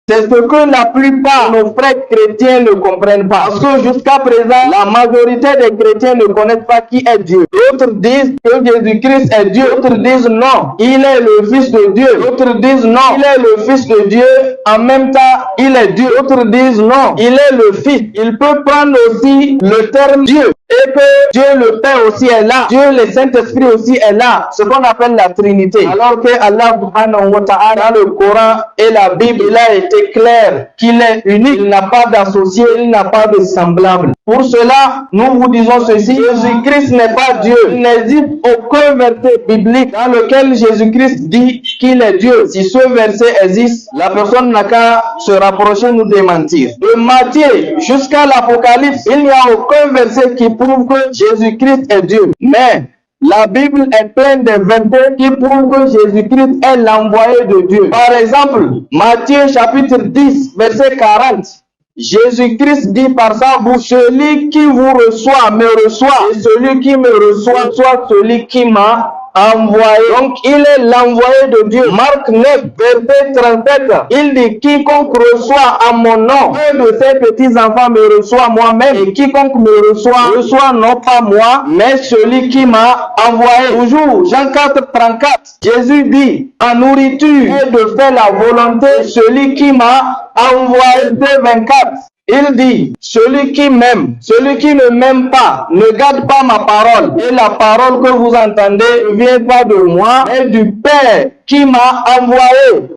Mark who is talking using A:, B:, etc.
A: C'est ce que la plupart de nos frères chrétiens ne comprennent pas. Parce que jusqu'à présent, la majorité des chrétiens ne connaissent pas qui est Dieu. D'autres disent que Jésus-Christ est Dieu. D'autres disent non, il est le Fils de Dieu. D'autres disent non, il est le Fils de Dieu. En même temps, il est Dieu. D'autres disent non, il est le Fils. Il peut prendre aussi le terme Dieu. Et que Dieu le Père aussi est là, Dieu le Saint-Esprit aussi est là, ce qu'on appelle la Trinité. Alors que Allah subhanahu wa ta'ala dans le Coran et la Bible, il a été clair qu'il est unique, il n'a pas d'associé, il n'a pas de semblable. Pour cela, nous vous disons ceci, Jésus-Christ n'est pas Dieu. Il n'existe aucun verset biblique dans lequel Jésus-Christ dit qu'il est Dieu. Si ce verset existe, la personne n'a qu'à se rapprocher, nous démentir. De Matthieu jusqu'à l'Apocalypse, il n'y a aucun verset qui prouve que Jésus-Christ est Dieu. Mais la Bible est pleine de versets qui prouvent que Jésus-Christ est l'envoyé de Dieu. Par exemple, Matthieu chapitre 10, verset 40. Jésus-Christ dit par sa bouche, celui qui vous reçoit me reçoit, et celui qui me reçoit soit celui qui m'a envoyé. Donc il est l'envoyé de Dieu. Marc 9, verset 37, il dit, quiconque reçoit à mon nom, un de ses petits-enfants me reçoit moi-même, et quiconque me reçoit non pas moi, mais celui qui m'a envoyé. Toujours, Jean 4, 34, Jésus dit, en nourriture est de faire la volonté de celui qui m'a envoyé. 24, il dit, celui qui m'aime, celui qui ne m'aime pas, ne garde pas ma parole. Et la parole que vous entendez ne vient pas de moi, mais du Père qui m'a envoyé.